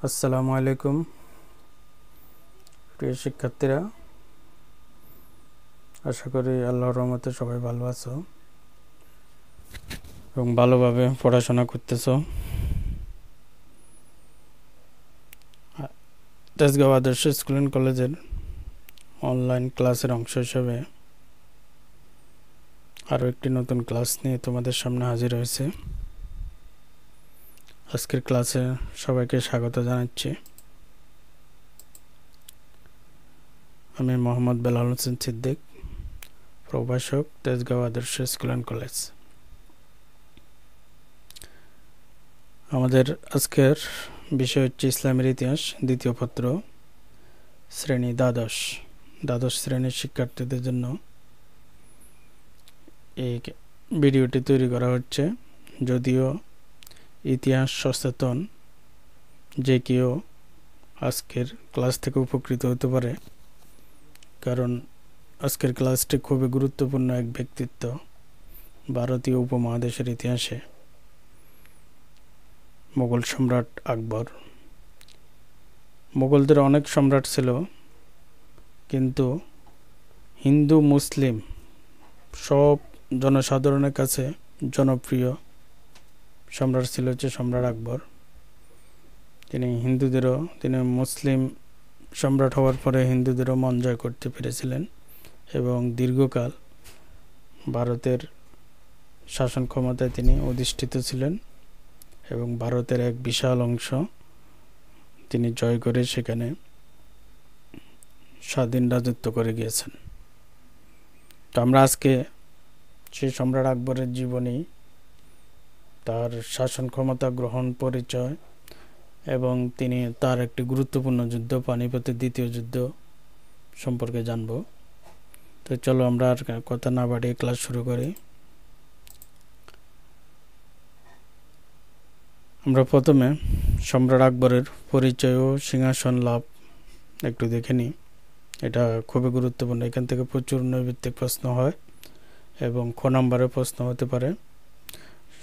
আসসালামু আলাইকুম প্রিয় শিক্ষার্থীরা, আশা করি আল্লাহর রহমতে সবাই ভালো আছো এবং ভালোভাবে পড়াশোনা করতেছো। তেজগাঁও আদর্শ স্কুল অ্যান্ড কলেজের অনলাইন ক্লাসের অংশ হিসেবে আরও একটি নতুন ক্লাস নিয়ে তোমাদের সামনে হাজির হয়েছে। আজকের ক্লাসে সবাইকে স্বাগত জানাচ্ছি। আমি মোহাম্মদ বেলাল হোসেন সিদ্দিক, প্রভাষক, তেজগাঁও আদর্শ স্কুল অ্যান্ড কলেজ। আমাদের আজকের বিষয় হচ্ছে ইসলামের ইতিহাস, দ্বিতীয় পত্র, শ্রেণী দ্বাদশ শ্রেণীর শিক্ষার্থীদের জন্য এই ভিডিওটি তৈরি করা হচ্ছে। যদিও ইতিহাস সচেতন যে কেউ আজকের ক্লাস থেকে উপকৃত হতে পারে, কারণ আজকের ক্লাসটি খুবই গুরুত্বপূর্ণ এক ব্যক্তিত্ব ভারতীয় উপমহাদেশের ইতিহাসে, মোগল সম্রাট আকবর। মোগলদের অনেক সম্রাট ছিল, কিন্তু হিন্দু মুসলিম সব জনসাধারণের কাছে জনপ্রিয় সম্রাট ছিল হচ্ছে সম্রাট আকবর। তিনি মুসলিম সম্রাট হওয়ার পরে হিন্দুদেরও মন জয় করতে পেরেছিলেন এবং দীর্ঘকাল ভারতের শাসন ক্ষমতায় তিনি অধিষ্ঠিত ছিলেন এবং ভারতের এক বিশাল অংশ তিনি জয় করে সেখানে স্বাধীন রাজত্ব করে গিয়েছেন। তো আমরা আজকে সেই সম্রাট আকবরের জীবনী, তার শাসন ক্ষমতা গ্রহণ পরিচয় এবং তার একটি গুরুত্বপূর্ণ যুদ্ধ, পানিপথের দ্বিতীয় যুদ্ধ সম্পর্কে জানব। তো চলো আমরা আর কথা না বাড়িয়ে ক্লাস শুরু করি। আমরা প্রথমে সম্রাট আকবরের পরিচয় ও সিংহাসন লাভ একটু দেখে নিই। এটা খুবই গুরুত্বপূর্ণ। এখান থেকে প্রচুর নৈর্ভিত্তিক প্রশ্ন হয় এবং খ নম্বরের প্রশ্ন হতে পারে।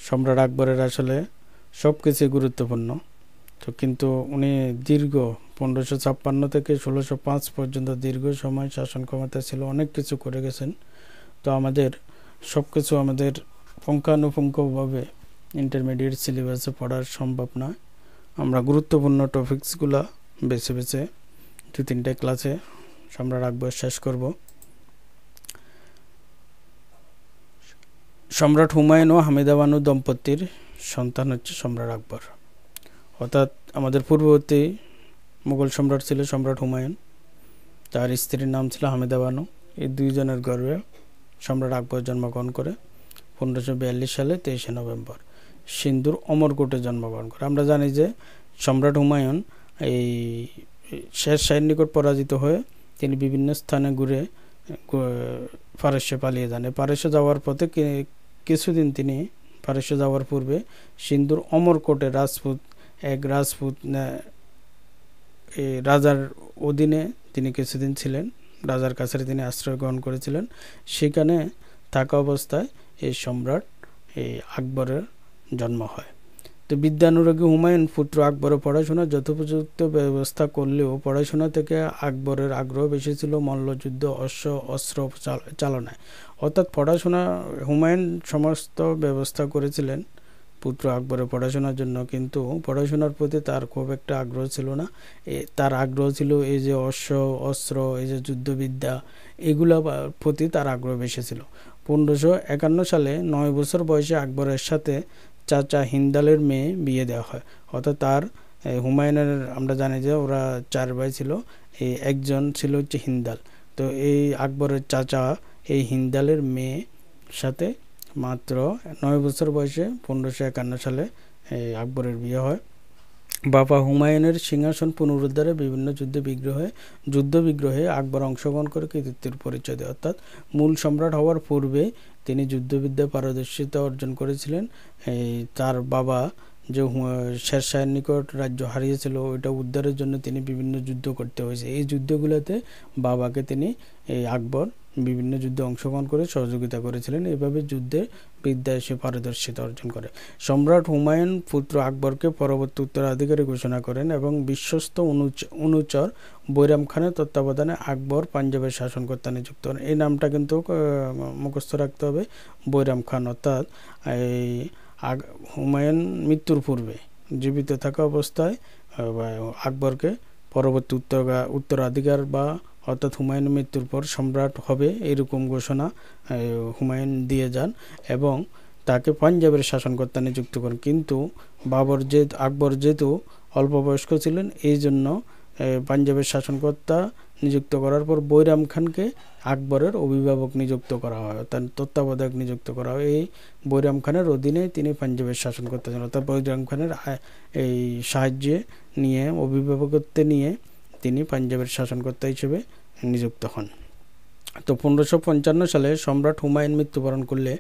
সম্রাট আকবরের আসলে সব কিছুই গুরুত্বপূর্ণ, তো কিন্তু উনি দীর্ঘ 1556 থেকে 1605 পর্যন্ত দীর্ঘ সময় শাসন ক্ষমতা ছিল, অনেক কিছু করে গেছেন। তো আমাদের সব কিছু আমাদের পুঙ্খানুপুঙ্খভাবে ইন্টারমিডিয়েট সিলেবাসে পড়া সম্ভব নয়। আমরা গুরুত্বপূর্ণ টপিকসগুলো বেছে বেছে 2-3টে ক্লাসে সম্রাট আকবর শেষ করব। সম্রাট হুমায়ুন ও হামিদা বানু দম্পতির সন্তান হচ্ছে সম্রাট আকবর। অর্থাৎ আমাদের পূর্ববর্তী মুঘল সম্রাট ছিল সম্রাট হুমায়ুন, তার স্ত্রীর নাম ছিল হামিদা বানু। এই দুইজনের গর্ভে সম্রাট আকবর জন্মগ্রহণ করে 1542 সালে 23শে নভেম্বর সিন্ধুর অমরকোটে জন্মগ্রহণ করে। আমরা জানি যে সম্রাট হুমায়ুন এই শের শাহের নিকট পরাজিত হয়ে তিনি বিভিন্ন স্থানে ঘুরে পারস্যে পালিয়ে যান। পারস্যে যাওয়ার পথে কিছুদিন তিনি পারস্যে যাওয়ার পূর্বে সিন্ধুর অমরকোটে এক রাজপুত রাজার অধীনে তিনি কিছুদিন ছিলেন, রাজার কাছে তিনি আশ্রয় গ্রহণ করেছিলেন। সেখানে থাকা অবস্থায় এই সম্রাট আকবরের জন্ম হয়। তো বিদ্যানুরাগী হুমায়ুন পুত্র আকবরের পড়াশোনা যথোপযুক্ত ব্যবস্থা করলেও পড়াশোনা থেকে আকবরের আগ্রহ বেশি ছিল মল্লযুদ্ধ, অস্ত্র চালনায়। অর্থাৎ পড়াশোনা হুমায়ুন সমস্ত ব্যবস্থা করেছিলেন পুত্র আকবরের পড়াশোনার জন্য, কিন্তু পড়াশোনার প্রতি তার খুব একটা আগ্রহ ছিল না। তার আগ্রহ ছিল এই যে অস্ত্র, এই যে যুদ্ধবিদ্যা, এগুলো প্রতি তার আগ্রহ বেশি ছিল। 1551 সালে 9 বছর বয়সে আকবরের সাথে চাচা হিন্দালের মেয়ে বিয়ে দেওয়া হয়। অর্থাৎ তার হুমায়ুনের, আমরা জানি যে ওরা 4 ভাই ছিল, একজন ছিল হচ্ছে হিন্দাল। তো এই আকবরের চাচা এই হিন্দালের মেয়ে সাথে মাত্র 9 বছর বয়সে 1551 সালে আকবরের বিয়ে হয়। বাবা হুমায়ুনের সিংহাসন পুনরুদ্ধারে বিভিন্ন যুদ্ধ বিগ্রহে আকবর অংশগ্রহণ করে কৃতিত্বের পরিচয় দেয়। অর্থাৎ মূল সম্রাট হওয়ার পূর্বে তিনি যুদ্ধবিদ্যায় পারদর্শিতা অর্জন করেছিলেন। তার বাবা যে শের শাহের নিকট রাজ্য হারিয়েছিল, ওইটা উদ্ধারের জন্য তিনি বিভিন্ন যুদ্ধ করতে হয়েছে। এই যুদ্ধগুলোতে বাবাকে আকবর বিভিন্ন যুদ্ধে অংশগ্রহণ করে সহযোগিতা করেছিলেন। এভাবে যুদ্ধে বিদ্যায় সে পারদর্শিতা অর্জন করে। সম্রাট হুমায়ুন পুত্র আকবরকে পরবর্তী উত্তরাধিকারী ঘোষণা করেন এবং বিশ্বস্ত অনুচর বৈরাম খানের তত্ত্বাবধানে আকবর পাঞ্জাবের শাসনকর্তা নিযুক্ত করেন। এই নামটা কিন্তু মুখস্থ রাখতে হবে, বৈরাম খান। অর্থাৎ এই হুমায়ুন মৃত্যুর পূর্বে জীবিত থাকা অবস্থায় আকবরকে পরবর্তী উত্তরাধিকার বা অর্থাৎ হুমায়ুনের মৃত্যুর পর সম্রাট হবে এরকম ঘোষণা হুমায়ুন দিয়ে যান এবং তাকে পাঞ্জাবের শাসনকর্তা নিযুক্ত করেন। কিন্তু আকবর যেহেতু অল্প বয়স্ক ছিলেন, এই জন্য পাঞ্জাবের শাসনকর্তা নিযুক্ত করার পর বৈরাম খানকে আকবরের অভিভাবক নিযুক্ত করা হয়, অর্থাৎ তত্ত্বাবধায়ক নিযুক্ত করা হয়। এই বৈরাম খানের অধীনে তিনি পাঞ্জাবের শাসনকর্তা ছিলেন, অর্থাৎ বৈরাম খানের এই সাহায্যে নিয়ে অভিভাবকত্বে নিয়ে তিনি পাঞ্জাবের শাসনকর্তা হিসেবে নিযুক্ত হন। তো 1555 সালে সম্রাট হুমায়ুন মৃত্যুবরণ করলে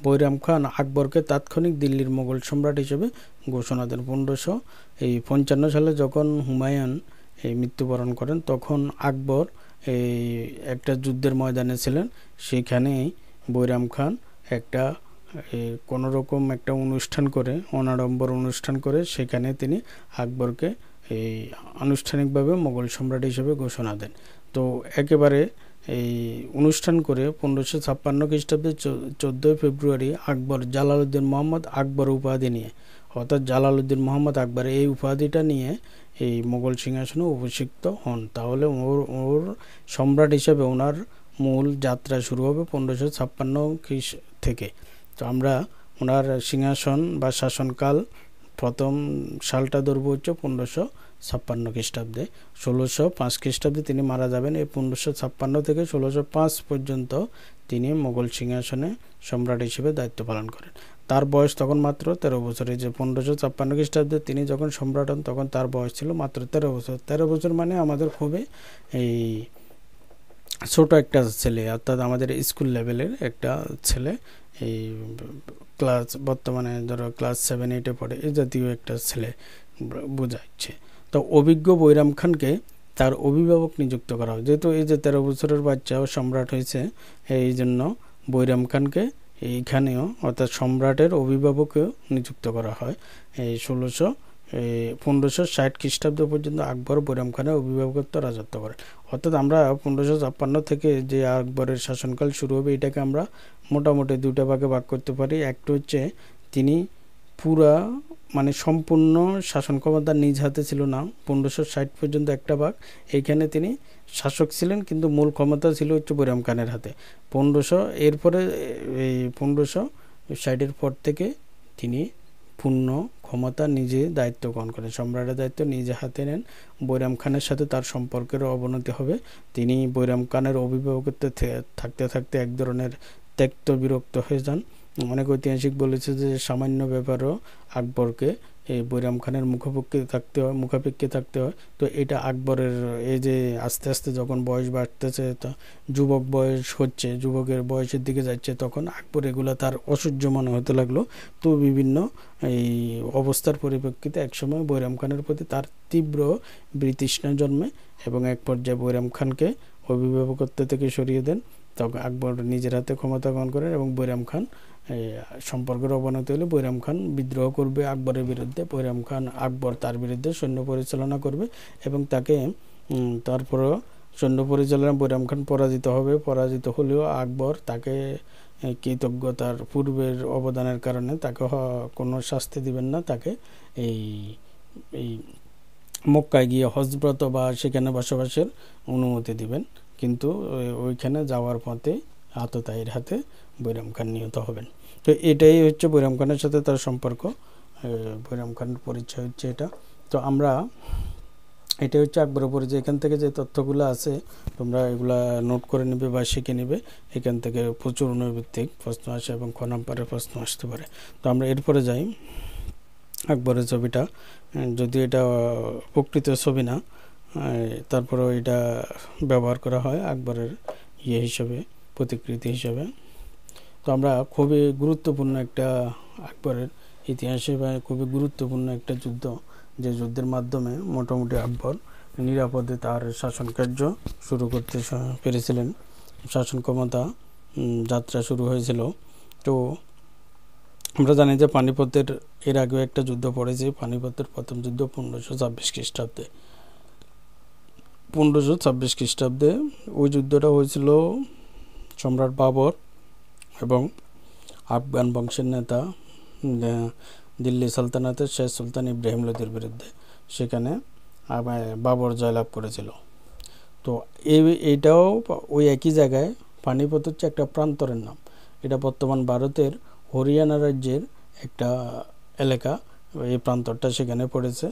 বৈরাম খান আকবরকে তাৎক্ষণিক দিল্লির মোগল সম্রাট হিসেবে ঘোষণা দেন। 1555 সালে যখন হুমায়ুন মৃত্যুবরণ করেন তখন আকবর এই একটা যুদ্ধের ময়দানে ছিলেন। সেখানেই বৈরাম খান একটা কোনোরকম একটা অনুষ্ঠান করে, অনাড়ম্বর অনুষ্ঠান করে সেখানে তিনি আকবরকে এই আনুষ্ঠানিকভাবে মোগল সম্রাট হিসেবে ঘোষণা দেন। তো একেবারে এই অনুষ্ঠান করে 1556 খ্রিস্টাব্দে 14 ফেব্রুয়ারি আকবর জালালউদ্দিন মোহাম্মদ আকবর উপাধি নিয়ে, অর্থাৎ জালালউদ্দিন মোহাম্মদ আকবর এই উপাধিটা নিয়ে এই মোগল সিংহাসনে অভিষিক্ত হন। তাহলে ওর সম্রাট হিসেবে ওনার মূল যাত্রা শুরু হবে 1556 থেকে। তো আমরা ওনার সিংহাসন বা শাসনকাল প্রথম সালটা ধরবো হচ্ছে 1556 খ্রিস্টাব্দে। 1605 খ্রিস্টাব্দে তিনি মারা যাবেন। এই 1556 থেকে 1605 পর্যন্ত তিনি মোগল সিংহাসনে সম্রাট হিসেবে দায়িত্ব পালন করেন। তার বয়স তখন মাত্র 13 বছর। এই যে 1556 খ্রিস্টাব্দে তিনি যখন সম্রাট হন তখন তার বয়স ছিল মাত্র 13 বছর। 13 বছর মানে আমাদের খুবই এই ছোট একটা ছেলে, অর্থাৎ আমাদের স্কুল লেভেলের একটা ছেলে, এই বর্তমানে ধরো ক্লাস 7-8 পড়ে, এই জাতীয় একটা ছেলে বোঝাচ্ছে। তো অভিজ্ঞ বৈরাম খানকে তার অভিভাবক নিযুক্ত করা হয়। যেহেতু এই যে 13 বছরের বাচ্চাও সম্রাট হয়েছে, এই জন্য বৈরাম খানকে এইখানেও অর্থাৎ সম্রাটের অভিভাবকেও নিযুক্ত করা হয়। এই 1560 খ্রিস্টাব্দ পর্যন্ত আকবর বৈরাম খানের অভিভাবকত্ব রাজত্ব করেন। অর্থাৎ আমরা 1556 থেকে যে আকবরের শাসনকাল শুরু হবে এটাকে আমরা মোটামুটি দুটা ভাগে ভাগ করতে পারি। একটা হচ্ছে তিনি পুরা মানে সম্পূর্ণ শাসন ক্ষমতা নিজ হাতে ছিল না, 1560 পর্যন্ত একটা ভাগ, এইখানে তিনি শাসক ছিলেন কিন্তু মূল ক্ষমতা ছিল হচ্ছে বৈরাম খানের হাতে। 1500 এরপরে এই 1560-এর পর থেকে তিনি পূর্ণ ক্ষমতা নিজে দায়িত্ব গ্রহণ করেন, সম্রাটের দায়িত্ব নিজে হাতে নেন। বৈরাম খানের সাথে তার সম্পর্কের অবনতি হবে। তিনি বৈরাম খানের অভিভাবকত্বে থাকতে থাকতে এক ধরনের ত্যক্ত বিরক্ত হয়ে যান। অনেক ঐতিহাসিক বলেছে যে সামান্য ব্যাপারও আকবরকে এই বৈরাম খানের মুখাপেক্ষী থাকতে হয়। তো এটা আকবরের এই যে আস্তে আস্তে যখন বয়স বাড়তেছে, তা যুবক বয়স হচ্ছে, যুবকের বয়সের দিকে যাচ্ছে, তখন আকবর এগুলো তার অসহ্য মনে হতে লাগলো। তো বিভিন্ন এই অবস্থার পরিপ্রেক্ষিতে একসময় বৈরাম খানের প্রতি তার তীব্র বিতৃষ্ণা জন্মে এবং এক পর্যায়ে বৈরাম খানকে অভিভাবকত্ব থেকে সরিয়ে দেন। তখন আকবর নিজের হাতে ক্ষমতা গ্রহণ করেন এবং বৈরাম খান সম্পর্কের অবনতি হলে বৈরাম খান বিদ্রোহ করবে আকবরের বিরুদ্ধে। আকবর তার বিরুদ্ধে সৈন্য পরিচালনা করবে এবং তাকে তারপরও সৈন্য পরিচালনা বৈরাম খান পরাজিত হবে। পরাজিত হলেও আকবর তাকে কৃতজ্ঞতার পূর্বের অবদানের কারণে তাকে কোনো শাস্তি দিবেন না, তাকে এই মক্কায় গিয়ে হজব্রত বা সেখানে বসবাসের অনুমতি দিবেন। কিন্তু ওইখানে যাওয়ার পথে আততায়ীর হাতে বৈরাম খান নিহত হবেন। তো এটাই হচ্ছে বৈরাম খানের সাথে তার সম্পর্ক, বৈরাম খানের পরিচয় হচ্ছে এটা। তো আমরা এটা হচ্ছে আকবরের পরিচয়। এখান থেকে যে তথ্যগুলো আছে তোমরা এগুলা নোট করে নেবে বা শিখে নেবে। এখান থেকে প্রচুর নৈর্ভিত্তিক প্রশ্ন আসে এবং ক নাম্বারের প্রশ্ন আসতে পারে। তো আমরা এরপরে যাই আকবরের ছবিটা, যদিও এটা প্রকৃত ছবি না, তারপরেও এটা ব্যবহার করা হয় আকবরের হিসেবে, প্রতিকৃতি হিসেবে। তো আমরা খুবই গুরুত্বপূর্ণ একটা আকবরের ইতিহাসে বা খুবই গুরুত্বপূর্ণ একটা যুদ্ধ, যে যুদ্ধের মাধ্যমে মোটামুটি আকবর নিরাপদে তার শাসন কার্য শুরু করতে পেরেছিলেন, শাসন ক্ষমতা যাত্রা শুরু হয়েছিল। তো আমরা জানি যে পানিপথের এর আগেও একটা যুদ্ধ পড়েছে, পানিপথের প্রথম যুদ্ধ 1526 খ্রিস্টাব্দে। 1526 খ্রিস্টাব্দে ওই যুদ্ধটা হয়েছিল সম্রাট বাবর এবং আফগান বংশের নেতা দিল্লি সালতানাতের শেষ সুলতান ইব্রাহিম লোদির বিরুদ্ধে। সেখানে বাবর জয়লাভ করেছিল। তো এইটাও ওই একই জায়গায়, পানিপথ হচ্ছে একটা প্রান্তরের নাম। এটা বর্তমান ভারতের হরিয়ানা রাজ্যের একটা এলাকা। এই প্রান্তরটা সেখানে পড়েছে,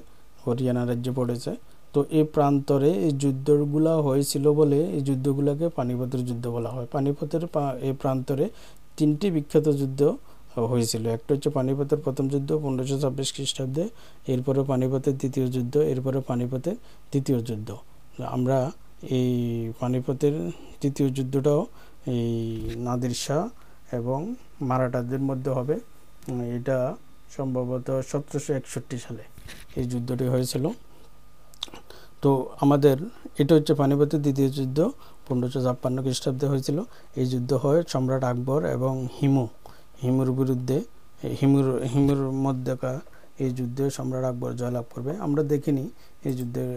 হরিয়ানা রাজ্যে পড়েছে। তো এই প্রান্তরে এই যুদ্ধগুলা হয়েছিল বলে এই যুদ্ধগুলোকে পানিপথের যুদ্ধ বলা হয়। পানিপথের এই প্রান্তরে 3টি বিখ্যাত যুদ্ধ হয়েছিল। একটা হচ্ছে পানিপথের প্রথম যুদ্ধ 1526 খ্রিস্টাব্দে, এরপরে পানিপথের দ্বিতীয় যুদ্ধ, এরপরে পানিপথের তৃতীয় যুদ্ধ। আমরা এই পানিপথের তৃতীয় যুদ্ধটাও এই নাদির শাহ এবং মারাঠাদের মধ্যে হবে। এটা সম্ভবত 1761 সালে এই যুদ্ধটি হয়েছিল। তো আমাদের এটা হচ্ছে পানিপথের দ্বিতীয় যুদ্ধ, 1556 খ্রিস্টাব্দে হয়েছিল। এই যুদ্ধ হয় সম্রাট আকবর এবং হিমুর বিরুদ্ধে। হিমুর মধ্যকার এই যুদ্ধে সম্রাট আকবর জয়লাভ করবে। আমরা দেখিনি এই যুদ্ধের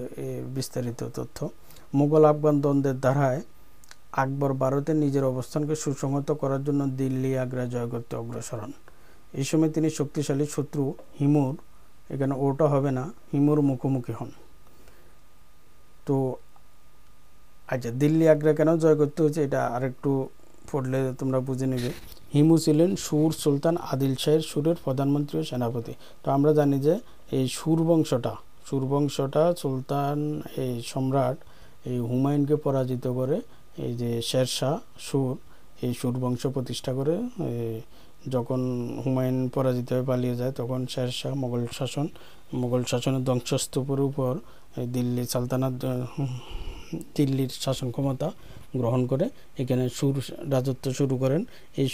বিস্তারিত তথ্য। মুঘল আফগান দ্বন্দ্বের ধারায় আকবর ভারতে নিজের অবস্থানকে সুসংহত করার জন্য দিল্লি আগ্রা জয় করতে অগ্রসর হন। এই সময় তিনি শক্তিশালী শত্রু হিমুর, এখানে ওটা হবে না, হিমুর মুখোমুখি হন। তো আচ্ছা, দিল্লি আগ্রা কেন জয় করতে হয়েছে এটা আরেকটু পড়লে তোমরা বুঝে নেবে। হিমু ছিলেন সুর সুলতান আদিল শাহের সুরের প্রধানমন্ত্রী ও সেনাপতি। তো আমরা জানি যে এই সুর বংশটা সুলতান এই সম্রাট এই হুমায়ুনকে পরাজিত করে, এই যে শেরশাহ সুর, এই সুর বংশ প্রতিষ্ঠা করে। যখন হুমায়ুন পরাজিত হয়ে পালিয়ে যায় তখন শেরশাহ মোগল শাসনের ধ্বংসস্তূপের উপর দিল্লি সালতানাত দিল্লির শাসন ক্ষমতা গ্রহণ করে এখানে সুর রাজত্ব শুরু করেন। এই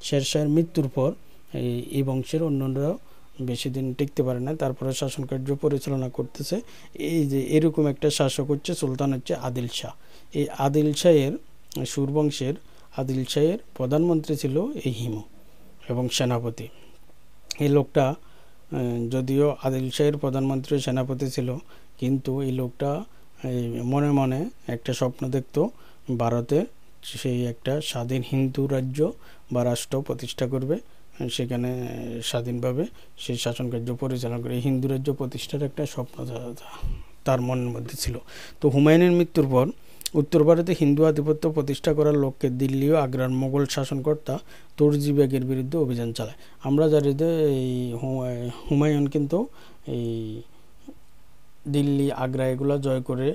শেরশাহের মৃত্যুর পর এই বংশের অন্যরাও বেশি দিন টিকতে পারে না, তারপরে শাসন কার্য পরিচালনা করতেছে। এই যে এরকম একটা শাসক হচ্ছে সুলতান হচ্ছে আদিল শাহ। এই আদিল শাহের সুর বংশের আদিল শাহের প্রধানমন্ত্রী ছিল এই হিমু এবং সেনাপতি। এই লোকটা যদিও আদিল শাহের প্রধানমন্ত্রী সেনাপতি ছিল, কিন্তু এই লোকটা মনে মনে একটা স্বপ্ন দেখত, ভারতে সেই একটা স্বাধীন হিন্দু রাজ্য বা রাষ্ট্র প্রতিষ্ঠা করবে, সেখানে স্বাধীনভাবে সেই শাসন কার্য পরিচালনা করে হিন্দু রাজ্য প্রতিষ্ঠার একটা স্বপ্ন তার মনের মধ্যে ছিল। তো হুমায়ুনের মৃত্যুর পর উত্তর ভারতে হিন্দু আধিপত্য প্রতিষ্ঠা করার লক্ষ্যে দিল্লি ও আগ্রার মোগল শাসনকর্তা তুর্জি বেগের বিরুদ্ধে অভিযান চালায়। আমরা জানি যে এই হুমায়ুন কিন্তু এই দিল্লি আগ্রা এগুলো জয় করে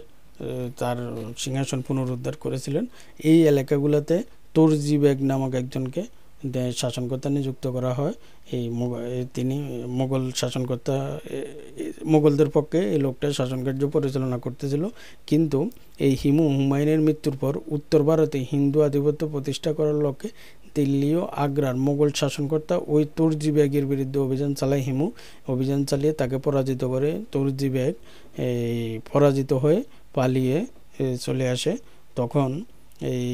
তার সিংহাসন পুনরুদ্ধার করেছিলেন। এই এলাকাগুলোতে তুর্জি বেগ নামক একজনকে শাসনকর্তা নিযুক্ত করা হয়। তিনি মোগল শাসনকর্তা, মোগলদের পক্ষে এই লোকটা শাসন কার্য পরিচালনা করতেছিল। কিন্তু এই হুমায়ুনের মৃত্যুর পর উত্তর ভারতে হিন্দু আধিপত্য প্রতিষ্ঠা করার লক্ষ্যে দিল্লি ও আগ্রার মোগল শাসনকর্তা ওই তুর্জি বেগের বিরুদ্ধে অভিযান চালায় হিমু। অভিযান চালিয়ে তাকে পরাজিত করে তুর্জি বেগ পরাজিত হয়ে পালিয়ে চলে আসে। তখন এই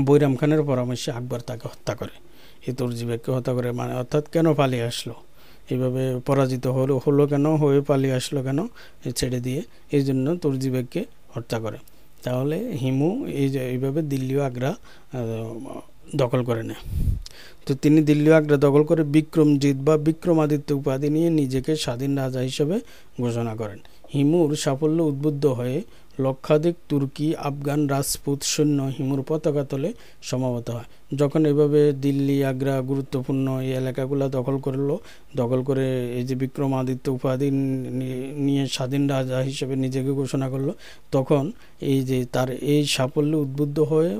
বৈরাম খানের পরামর্শে আকবর তাকে হত্যা করে, এই তুর্জি বেগকে হত্যা করে। মানে অর্থাৎ কেন পালিয়ে আসলো, এইভাবে পরাজিত হলো কেন, হয়ে পালিয়ে আসলো কেন ছেড়ে দিয়ে, এই জন্য তুর্জি বেগকে হত্যা করে। তাহলে হিমু এইভাবে দিল্লি ও আগ্রা দখল করে নেয়। তো তিনি দিল্লি ও আগ্রা দখল করে বিক্রমজিৎ বা বিক্রমাদিত্য উপাধি নিয়ে নিজেকে স্বাধীন রাজা হিসেবে ঘোষণা করেন। হিমুর সাফল্য উদ্বুদ্ধ হয়ে লক্ষাধিক তুর্কি আফগান রাজপুত সৈন্য হিমুর পতাকা তলে সমাবেত হয়। যখন এভাবে দিল্লি আগ্রা গুরুত্বপূর্ণ এই এলাকাগুলো দখল করে এই যে বিক্রমাদিত্য উপাধি নিয়ে স্বাধীন রাজা হিসেবে নিজেকে ঘোষণা করলো, তখন এই যে তার এই সাফল্য উদ্বুদ্ধ হয়ে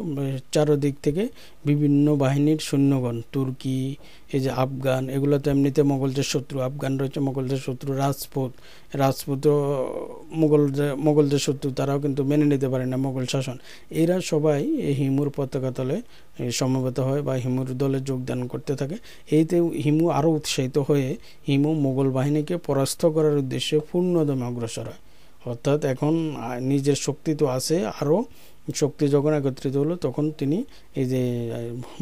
চারদিক থেকে বিভিন্ন বাহিনীর সৈন্যগণ, তুর্কি, এই যে আফগান, এগুলো তো এমনিতে মোগলদের শত্রু, আফগান রয়েছে মোগলদের শত্রু, রাজপুত মোগলদের শত্রু, তারাও কিন্তু মেনে নিতে পারে না মোগল শাসন। এরা সবাই এই হিমুর পতাকা তলে সমবেত হয় বা হিমুর দলে যোগদান করতে থাকে। এইতে হিমু আরও উৎসাহিত হয়ে হিমু মোগল বাহিনীকে পরাস্ত করার উদ্দেশ্যে পূর্ণদমে অগ্রসর হয়। অর্থাৎ এখন নিজের শক্তি তো আছে, আরও শক্তি যখন একত্রিত হলো তখন তিনি এই যে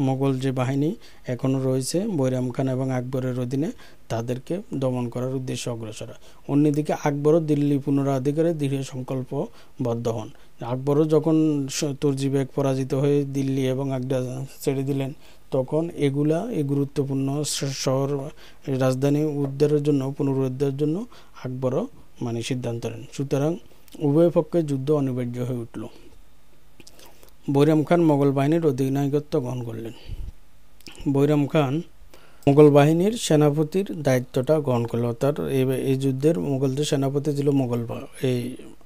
মোগল যে বাহিনী এখনও রয়েছে বৈরাম খান এবং আকবরের অধীনে তাদেরকে দমন করার উদ্দেশ্যে অগ্রসর হয়। অন্যদিকে আকবরও দিল্লি পুনরাধিকারে দৃঢ় সংকল্পবদ্ধ হন। আকবরও যখন তুর্জিবেগ পরাজিত হয়ে দিল্লি এবং আগ্রা ছেড়ে দিলেন তখন এই গুরুত্বপূর্ণ শহর রাজধানী উদ্ধারের জন্য পুনরুদ্ধারের জন্য আকবরও সিদ্ধান্ত নেন। সুতরাং উভয় পক্ষে যুদ্ধ অনিবার্য হয়ে উঠল। বৈরাম খান মোগল বাহিনীর অধিনায়কত্ব গ্রহণ করলেন। বৈরাম খান মোগল বাহিনীর সেনাপতির দায়িত্বটা গ্রহণ করল। অর্থাৎ এই যুদ্ধের মোগলদের সেনাপতি ছিল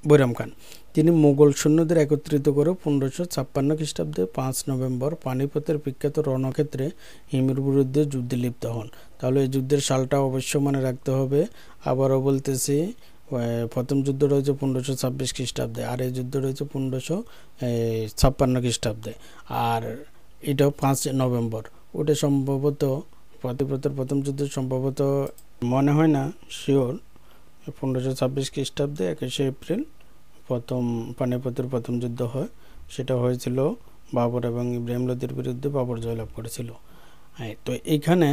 বৈরাম খান। তিনি মোগল সৈন্যদের একত্রিত করে 1556 খ্রিস্টাব্দে 5 নভেম্বর পানিপথের বিখ্যাত রণক্ষেত্রে হিমুর বিরুদ্ধে যুদ্ধে লিপ্ত হন। তাহলে এই যুদ্ধের সালটা অবশ্য মনে রাখতে হবে। আবারও বলতেছি, প্রথম যুদ্ধ রয়েছে 1526 খ্রিস্টাব্দে আর এই যুদ্ধ রয়েছে 1556 খ্রিস্টাব্দে, আর এটাও 5 নভেম্বর। ওটা সম্ভবত পানিপথের প্রথম যুদ্ধ সম্ভবত মনে হয় না শিওর 1526 খ্রিস্টাব্দে 21 এপ্রিল পানিপথের প্রথম যুদ্ধ হয়। সেটা হয়েছিল বাবর এবং ইব্রাহিম লোদির বিরুদ্ধে বাবর জয়লাভ করেছিল। তো এইখানে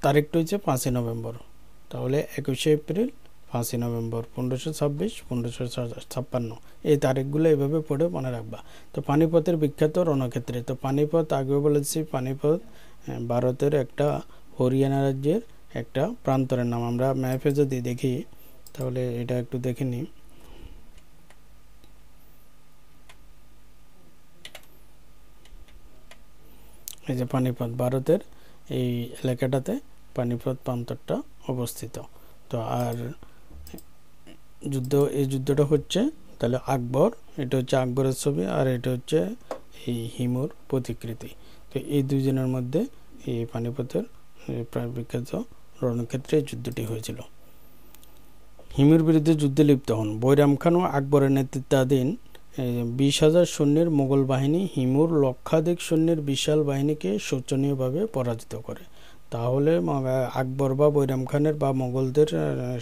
তারিখটা হচ্ছে 5 নভেম্বর। তাহলে 21 এপ্রিল 5 নভেম্বর 1526 1556 এই তারিখগুলো এইভাবে পড়ে মনে রাখবা। তো পানিপথের বিখ্যাত রণক্ষেত্রে, তো পানিপথ আগেও বলেছি, পানিপথ ভারতের একটা হরিয়ানা রাজ্যের একটা প্রান্তরের নাম। আমরা ম্যাপে যদি দেখি তাহলে এটা একটু দেখে নিই। এই যে পানিপথ ভারতের এই এলাকাটাতে পানিপথ প্রান্তরটা অবস্থিত। তো আর এই যুদ্ধটা হচ্ছে তাহলে আকবর, এটা হচ্ছে আকবরের ছবি আর এটা হচ্ছে এই হিমুর প্রতিকৃতি। তো এই দুইজনের মধ্যে এই পানিপথের প্রায় বিখ্যাত রণক্ষেত্রে যুদ্ধটি হয়েছিল। হিমুর বিরুদ্ধে যুদ্ধে লিপ্ত হন বৈরাম খান ও আকবরের নেতৃত্বাধীন 20,000 সৈন্যের মোগল বাহিনী হিমুর লক্ষাধিক সৈন্যের বিশাল বাহিনীকে শোচনীয়ভাবে পরাজিত করে। তাহলে আকবর বা বৈরাম খানের বা মোগলদের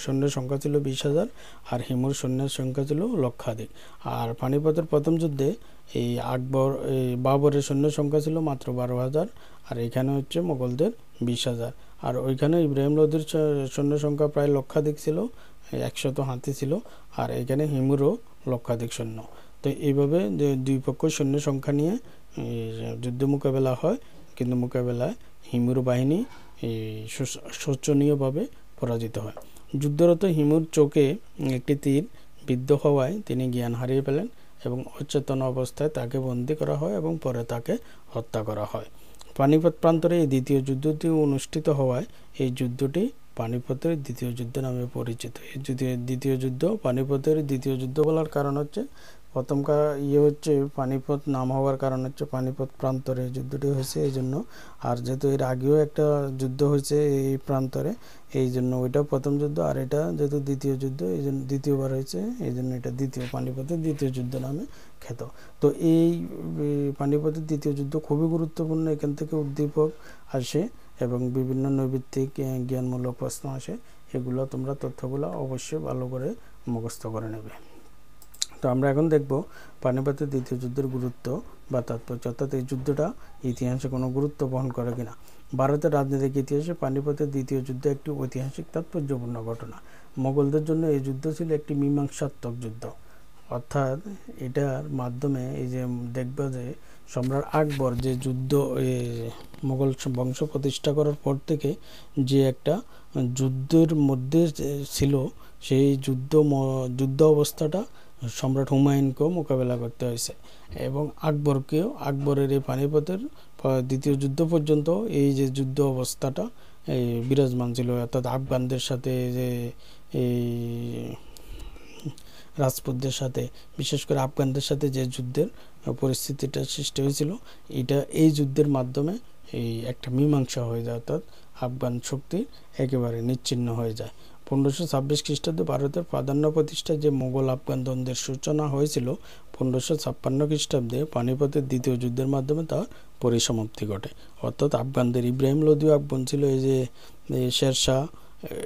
সৈন্যের সংখ্যা ছিল 20,000 আর হিমুর সৈন্যের সংখ্যা ছিল লক্ষাধিক। আর পানিপথের প্রথম যুদ্ধে এই বাবরের সৈন্যের সংখ্যা ছিল মাত্র 12,000 আর এখানে হচ্ছে মোগলদের 20,000। আর ওইখানে ইব্রাহিম লোদির সৈন্য সংখ্যা প্রায় লক্ষাধিক ছিল, 100 হাতি ছিল, আর এখানে হিমুরও লক্ষাধিক সৈন্য। তো এইভাবে দুই পক্ষ সৈন্য সংখ্যা নিয়ে যুদ্ধ মোকাবেলা হয়, কিন্তু মোকাবেলায় হিমুর বাহিনী শোচনীয়ভাবে পরাজিত হয়। যুদ্ধরত হিমুর চোখে একটি তীর বিদ্ধ হওয়ায় তিনি জ্ঞান হারিয়ে ফেলেন এবং অচেতন অবস্থায় তাকে বন্দী করা হয় এবং পরে তাকে হত্যা করা হয়। পানিপথ প্রান্তরে এই দ্বিতীয় যুদ্ধটি অনুষ্ঠিত হওয়ায় এই যুদ্ধটি পানিপথের দ্বিতীয় যুদ্ধ নামে পরিচিত। এই দ্বিতীয় যুদ্ধ পানিপথের দ্বিতীয় যুদ্ধ বলার কারণ হচ্ছে প্রথমকার হচ্ছে পানিপথ নাম হওয়ার কারণ হচ্ছে পানিপথ প্রান্তরে যুদ্ধটি হয়েছে এই জন্য। আর যেহেতু এর আগেও একটা যুদ্ধ হয়েছে এই প্রান্তরে, এই জন্য ওইটা প্রথম যুদ্ধ, আর এটা যেহেতু দ্বিতীয় যুদ্ধ এই জন্য দ্বিতীয়বার হয়েছে, এই জন্য এটা পানিপথের দ্বিতীয় যুদ্ধ নামে খ্যাত। তো এই পানিপথের দ্বিতীয় যুদ্ধ খুবই গুরুত্বপূর্ণ। এখান থেকে উদ্দীপক আসে এবং বিভিন্ন নৈবিত্তিক জ্ঞানমূলক প্রশ্ন আসে। এগুলো তোমরা তথ্যগুলো অবশ্যই ভালো করে মুখস্থ করে নেবে। তো আমরা এখন দেখব পানিপথের দ্বিতীয় যুদ্ধের গুরুত্ব বা তাৎপর্য, অর্থাৎ এই যুদ্ধটা ইতিহাসে কোনো গুরুত্ব বহন করে কিনা। ভারতের রাজনৈতিক ইতিহাসে পানিপথের দ্বিতীয় যুদ্ধ একটি ঐতিহাসিক তাৎপর্যপূর্ণ ঘটনা। মোগলদের জন্য এই যুদ্ধ ছিল একটি মীমাংসাত্মক যুদ্ধ, অর্থাৎ এটার মাধ্যমে এই যে দেখবা যে সম্রাট আকবর যে যুদ্ধ মোগল বংশ প্রতিষ্ঠা করার পর থেকে যে একটা যুদ্ধের মধ্যে ছিল, সেই যুদ্ধ অবস্থাটা সম্রাট হুমায়ুনকেও মোকাবেলা করতে হয়েছে এবং আকবরের এই পানিপথের দ্বিতীয় যুদ্ধ পর্যন্ত এই যে যুদ্ধ অবস্থাটা বিরাজমান ছিল। অর্থাৎ আফগানদের সাথে যে এই রাজপুতদের সাথে, বিশেষ করে আফগানদের সাথে যে যুদ্ধের পরিস্থিতিটা সৃষ্টি হয়েছিল, এই যুদ্ধের মাধ্যমে এই একটা মীমাংসা হয়ে যায়, অর্থাৎ আফগান শক্তি একেবারে নিচ্ছিন্ন হয়ে যায়। 1526 খ্রিস্টাব্দে ভারতের প্রাধান্য প্রতিষ্ঠায় যে মোগল আফগান দ্বন্দ্বের সূচনা হয়েছিল, 1556 খ্রিস্টাব্দে পানিপথের দ্বিতীয় যুদ্ধের মাধ্যমে তার পরিসমাপ্তি ঘটে। অর্থাৎ আফগানদের ইব্রাহিম লোদিও আফগান ছিল, এই যে শেরশাহ,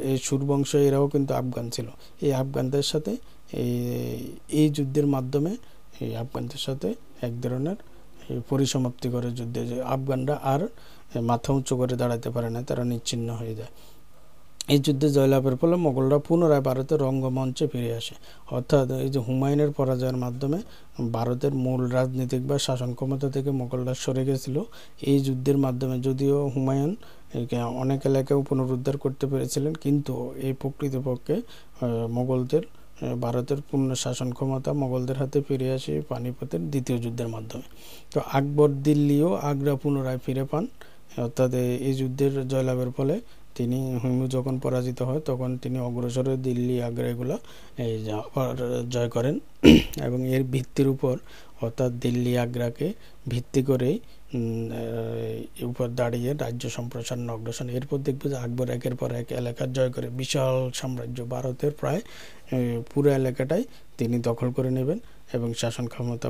এই সুরবংশ, এরাও কিন্তু আফগান ছিল। এই আফগানদের সাথে এই যুদ্ধের মাধ্যমে এই আফগানদের সাথে এক ধরনের পরিসমাপ্তি করে যুদ্ধে, যে আফগানরা আর মাথা উঁচু করে দাঁড়াতে পারে না, তারা নিশ্চিহ্ন হয়ে যায়। এই যুদ্ধে জয়লাভের ফলে মোগলরা পুনরায় ভারতের রঙ্গমঞ্চে ফিরে আসে। অর্থাৎ এই যে হুমায়ুনের পরাজয়ের মাধ্যমে ভারতের মূল রাজনৈতিক বা শাসন ক্ষমতা থেকে মোগলরা সরে গেছিল। এই যুদ্ধের মাধ্যমে যদিও হুমায়ুন অনেক এলাকাও পুনরুদ্ধার করতে পেরেছিলেন, কিন্তু এই প্রকৃতপক্ষে মোগলদের ভারতের পূর্ণ শাসন ক্ষমতা মোগলদের হাতে ফিরে আসে পানিপথের দ্বিতীয় যুদ্ধের মাধ্যমে। তো আকবর দিল্লি ও আগ্রা পুনরায় ফিরে পান। অর্থাৎ এই যুদ্ধের জয়লাভের ফলে তিনি হিমু যখন পরাজিত হয় তখন তিনি অগ্রসর হয়ে দিল্লি আগ্রা এগুলো জয় করেন এবং এর ভিত্তির উপর, অর্থাৎ দিল্লি আগ্রাকে ভিত্তি করেই উপর দাঁড়িয়ে রাজ্য সম্প্রসারণ অগ্রসর। এরপর দেখবো যে আকবর একের পর এক এলাকা জয় করে বিশাল সাম্রাজ্য, ভারতের প্রায় পুরো এলাকাটাই তিনি দখল করে নেবেন এবং শাসন ক্ষমতা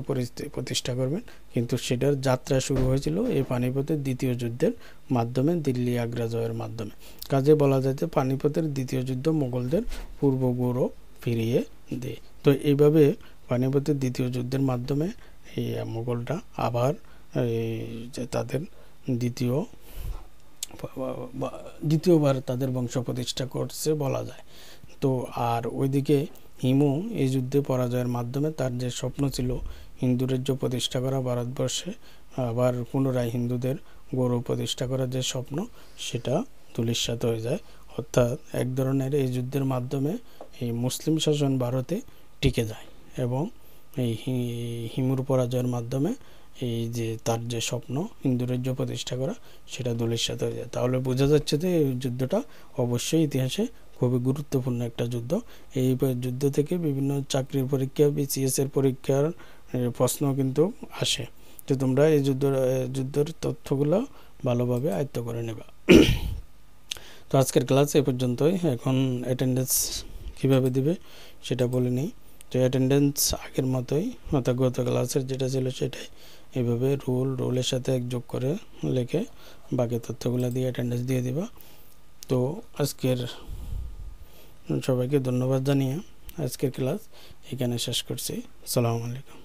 প্রতিষ্ঠা করবেন। কিন্তু সেটার যাত্রা শুরু হয়েছিল এই পানিপথের দ্বিতীয় যুদ্ধের মাধ্যমে, দিল্লি আগ্রা জয়ের মাধ্যমে। কাজে বলা যায় যে পানিপথের দ্বিতীয় যুদ্ধ মোগলদের পূর্ব গৌরব ফিরিয়ে দেয়। তো এইভাবে পানিপথের দ্বিতীয় যুদ্ধের মাধ্যমে এই মোগলরা আবার যে তাদের দ্বিতীয়বার তাদের বংশ প্রতিষ্ঠা করছে বলা যায়। তো আর ওইদিকে হিমু এই যুদ্ধে পরাজয়ের মাধ্যমে তার যে স্বপ্ন ছিল হিন্দু রাজ্য প্রতিষ্ঠা করা ভারতবর্ষে, আবার পুনরায় হিন্দুদের গৌরব প্রতিষ্ঠা করার যে স্বপ্ন, সেটা ধূলিসাৎ হয়ে যায়। অর্থাৎ এক ধরনের এই যুদ্ধের মাধ্যমে এই মুসলিম শাসন ভারতে টিকে যায় এবং এই হিমুর পরাজয়ের মাধ্যমে এই যে তার যে স্বপ্ন হিন্দু রাজ্য প্রতিষ্ঠা করা, সেটা ধূলিসাৎ হয়ে যায়। তাহলে বোঝা যাচ্ছে যে এই যুদ্ধটা অবশ্যই ইতিহাসে খুবই গুরুত্বপূর্ণ একটা যুদ্ধ। এই যুদ্ধ থেকে বিভিন্ন চাকরির পরীক্ষা, বিসিএস এর পরীক্ষার প্রশ্ন কিন্তু আসে। তো তোমরা এই যুদ্ধের তথ্যগুলো ভালোভাবে আয়ত্ত করে নেবা। তো আজকের ক্লাস এ পর্যন্তই। এখন অ্যাটেন্ডেন্স কীভাবে দিবে সেটা বলে নিই। তো অ্যাটেন্ডেন্স আগের মতোই, অর্থাৎ গত ক্লাসের যেটা ছিল সেটাই, এইভাবে রোলের সাথে এক যোগ করে লিখে বাকি তথ্যগুলো দিয়ে অ্যাটেন্ডেন্স দিয়ে দিবা। তো আজকের সবাইকে ধন্যবাদ জানিয়ে আজকের ক্লাস এখানে শেষ করছি। আসসালামু আলাইকুম।